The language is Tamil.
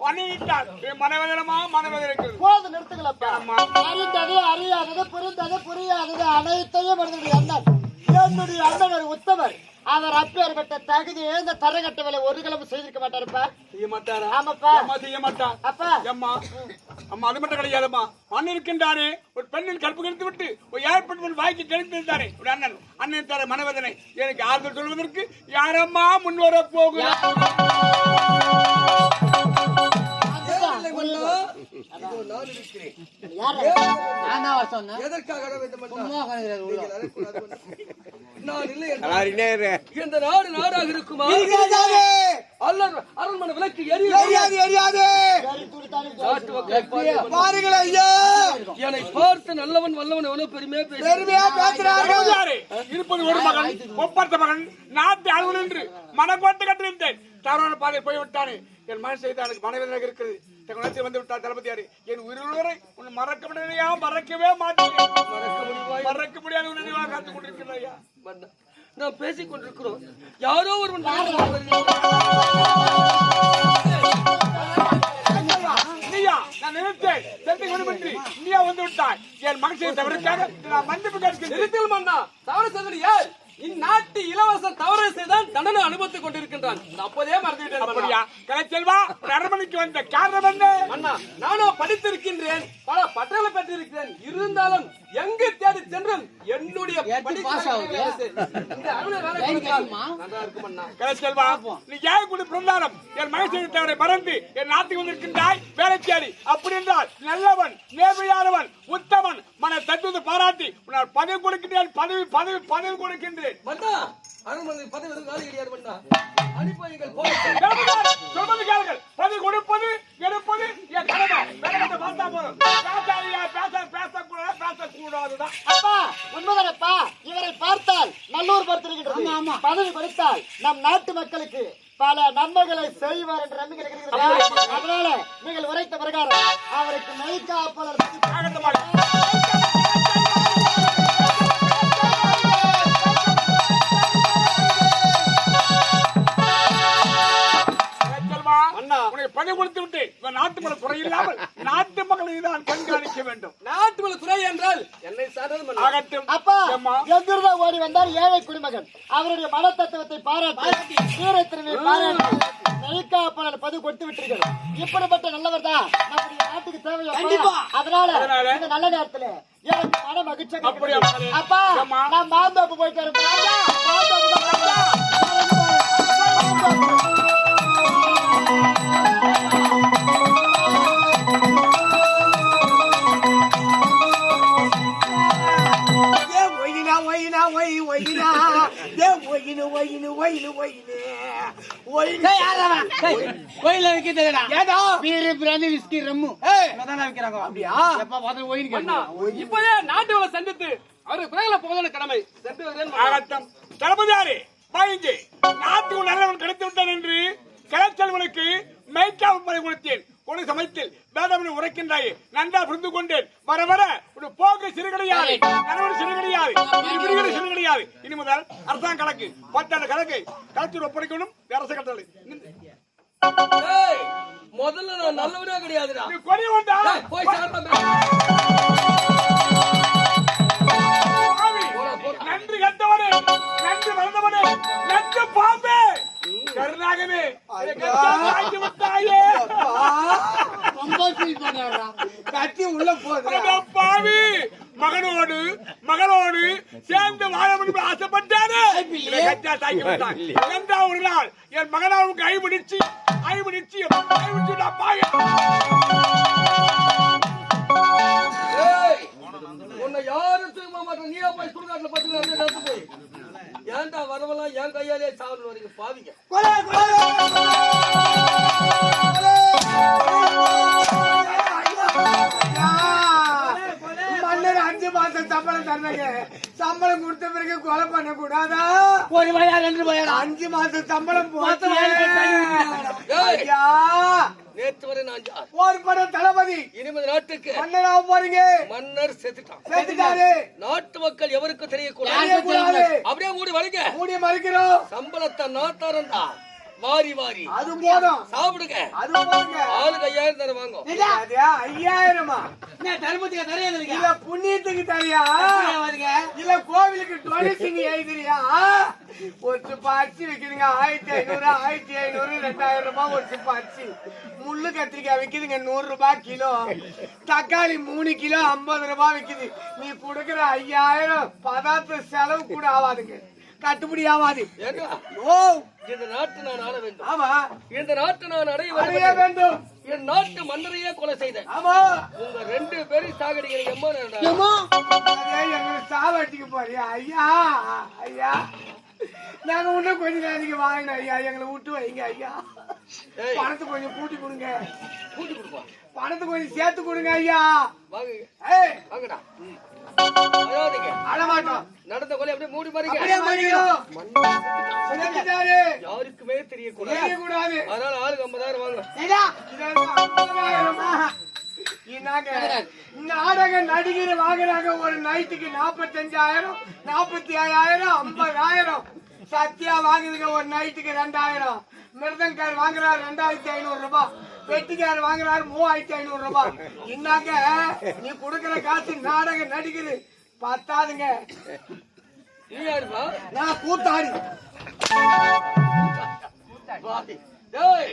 பண்ணிவிட்டார். மனவேதனமா மனவேதனை போது நிறுத்துங்களப்பா. அறிந்தது அறியாதது புரிந்தது புரியாதது அனைத்தையும் என்னுடைய அண்ணன் உத்தவர். அவர் அப்பேற்பட்ட தகுதியை இந்த தரகட்ட வேலை ஒரு கிழமை செய்திருக்க மாட்டாருப்பா. செய்ய மாட்டாரா? ஆமாப்பா. செய்ய மாட்டா. அப்பா அம்மா அம்மா அது மட்டும் கிடையாதும்மா. மண் இருக்கின்றானே ஒரு பெண்ணின் கற்பு கெடுத்து விட்டு ஒரு ஏற்பட்டு வாய்க்கு கெடுத்திருந்தாரே ஒரு அண்ணன் தர மனவேதனை எனக்கு ஆறுதல் சொல்வதற்கு யாரம்மா முன்வர போகிறார்? இந்த நாடு நாடாக இருக்குமா? அரண்மனை விளக்கு என்னை பார்த்து நல்லவன் வல்லவன் எவ்வளவு பெருமையா இருப்பது ஒரு மகன் ஒப்பற்ற மகன் நாட்டு அலுவல் என்று மனக்கோட்டை கட்டிருந்தேன். தவறான பாதை போய்விட்டானே. என் மகன் செய்த எனக்கு மனவேதனை இருக்கிறது. வந்து விட்டார் தளபதியாரு. என் உயிரை உன்னை மறக்க முடியலையா? மறக்கவே மாட்டேன். மறக்க முடியாது நினைவாக காத்துக் கொண்டிருக்கிறாயா? நாம் பேசிக் கொண்டிருக்கிறோம். யாரோ ஒருவன் நீயா? நான் நினைத்தேன் தெரிந்து கொண்டு நீயா வந்து விட்டாய். என் மகிழ்ச்சியை தவிர்க்காக நான் மன்னிப்பு கேட்கிறேன். மன்னா தவறு செய்தது யார்? இந்நாட்டு இளவரசன் தவறு செய்தான் தண்டனை அனுபவித்துக் கொண்டிருக்கின்றான். அப்போதே மறந்துவிட்டேன். கலைச்செல்வா அரண்மனைக்கு வந்த காரணம் என்ன? அண்ணா நானும் படித்திருக்கின்றேன், பல பட்டங்களை பெற்றிருக்கிறேன். இருந்தாலும் எங்கு தேடி சென்றும் என்னுடைய கலைச்செல்வா நீ ஏன் கூட பிரதானம் என் மகிழ்ச்சியை தவறை மறந்து என் நாட்டுக்கு வந்திருக்கின்றாய் வேலைக்காரி. அப்படி என்றால் நல்லவன் நேர்மையானவன் உத்தமன் மன தத்துவத்தை பாராட்டி உன்னால் பதவி கொடுக்கின்றேன். பதவி பதவி பதவி கொடுக்கின்றேன். அரண்மனை பதவி கிடையாது. பதவி கொடுப்பது எடுப்பது என் கடமை. பார்த்தா போதும். பேசக்கூடாதுதான். அப்பா உண்மைதானப்பா. இவரை பார்த்தால் நல்லூர் பார்த்திருக்கின்றது. பதவி கொடுத்தால் நம் நாட்டு மக்களுக்கு பல நன்மைகளை செய்வார் என்ற நம்பிக்கை இருக்கிறது. அதனால நீங்கள் உரைத்த பிரகாரம் அவருக்கு மெய்காப்பாளர் பணி கொடுத்து விட்டு நாட்டு மக்களை குறை இல்லாமல் நாட்டு மக்களை தான் கண்காணிக்க வேண்டும். நாட்டு மக்களை குறை என்றால் என்னை சார்ந்தது ஆகட்டும். அப்பா எங்கிருந்தா ஓடி வந்தார் ஏழை குடிமகன். அவருடைய மன தத்துவத்தை பாராட்டி வீரத்திறமை பாராட்டி மெய்காப்பாளர் பதவி கொடுத்து விட்டீர்கள். இப்படிப்பட்ட நல்லவர் தான் நம்முடைய நாட்டுக்கு தேவையா? அதனால இந்த நல்ல நேரத்துல எனக்கு மன மகிழ்ச்சி. அப்பா நான் மாந்தோப்பு போயிட்டு இப்பவே நாட்டு சந்தித்து அவருக்கு குறைகளை போவதற்கு கடமை தளபதியாரே பாயிஞ்சு நாட்டுக்கு நல்லவன் கிடைத்து விட்டான் என்று கலைச்செல்வனுக்கு மெய்காப்பு பணி கொடுத்தேன். ஒரு சமயத்தில் வேதமனை உரைக்கின்றாயே நன்றா புரிந்து கொண்டேன். வர வர ஒரு போக்கு சிறு கிடையாது, கணவன் சிறு கிடையாது, சிறு கிடையாது. இனி முதல் அரசாங்க கணக்கு 10 கணக்கு கலெக்டர் ஒப்படைக்கணும். அரசு கட்டளை முதல்ல நான் நல்லவனே கிடையாதுடா. கொடி வந்தா நன்றி கட்டவனே, நன்றி மறந்தவனே, நன்றி பாம்பே கருணாகவே கட்டி உள்ள போது பாவி மகனோடு மகளோடு சேர்ந்து வாழ முடியும் ஆசைப்பட்டாரு. ஒரு நாள் என் மகனாவுக்கு ஐபிடிச்சு உன்னை யாரும் திரும்ப மாட்டேன். நீயா போய் சுடுகாட்டுல பத்து போய் ஏன்டா வரவெல்லாம் என் கையாலே சாவல் வரைக்கும் பாவிங்க. மன்னர் 5 மாசம் சம்பளம் தந்தாங்க. சம்பளம் கொடுத்த பிறகு கொலை பண்ண கூடாதா? 1 வயா 2 வயா 5 மாசம் சம்பளம் போட்டு நேற்று வரை நான் ஒரு படம் தளபதி. இனிமேல் நாட்டுக்கு மன்னராக போறீங்க. மன்னர் செத்துட்டாரு. நாட்டு மக்கள் எவருக்கும் தெரியக்கூடாது. அப்படியே மூடி வலிக்க மூடி மறைக்கிறோம். சம்பளத்தை நாத்தாரண்டா வாரி வாரி அது போதும் சாப்பிடுங்க. அது போதுங்க ஆளுக்கு 5000 தர வாங்க. அது 5000 என்ன தர்மத்துக்கு தரையா இல்ல புண்ணியத்துக்கு தரியா இல்ல கோவிலுக்கு டொனேஷன் எழுதுறியா ஒரு சிப்ப அரிசி விக்குதுங்க 1500 1500 2000 ரூபாய் ஒரு சிப்ப அரிசி முள்ளு கத்திரிக்காய் விக்குதுங்க 100 ரூபாய் கிலோ தக்காளி 3 கிலோ 50 ரூபாய் விக்குது நீ கொடுக்குற 5000 பதார்த்த செலவு கூட ஆகாதுங்க கட்டுப்படி ஆகாது ஏங்க ஓ இந்த நாட்டு நான் ஆள வேண்டும். ஆமா இந்த நாட்டு நான் அடைய அடைய வேண்டும் என் நாட்டு மன்னரையே கொலை செய்தேன். ஆமா உங்க 2 பேரும் சாகடிக்கிறீங்க. எம்மா நேரம்டா. எங்களுக்கு சாவடிச்சுக்க போறியா ஐயா ஐயா நாங்க இன்னும் கொஞ்ச நேரத்துக்கு வாங்கினோம் ஐயா எங்களை விட்டு வைங்க ஐயா ஏய். பணத்தை கொஞ்சம் கூட்டி கொடுங்க கூட்டி கொடுப்பா. பணத்தை கொஞ்சம் சேர்த்து கொடுங்க ஐயா வாங்க ஏய் வாங்கடா. அழாதீங்க. அழமாட்டோம் நடந்த கொலை அப்படியே மூடி பாருங்க. அப்படியே பண்ணிக்கிறோம். செஞ்சுட்டாரு. யாருக்குமே தெரியக்கூடாது. தெரியக்கூடாது. அதனால ஆளுக்கு 50000 வாங்க. சரியா? இதெல்லாம் 50,000-மா? இன்னாங்க நாடக நடிகர் வாங்குறாங்க ஒரு நைட்டுக்கு 45,000 45,000 50,000 சத்யா வாங்குதுங்க ஒரு நைட்டுக்கு 2,000 மிருதங்கார் வாங்குறாரு 2,500 ரூபாய் வெட்டிக்கார் வாங்குறாரு 3,500 ரூபாய் இன்னாங்க நீ கொடுக்கிற காசு நாடக நடிகர் பத்தாதுங்க நீ யாருப்பா? நான் கூத்தாடி வாடி. டேய்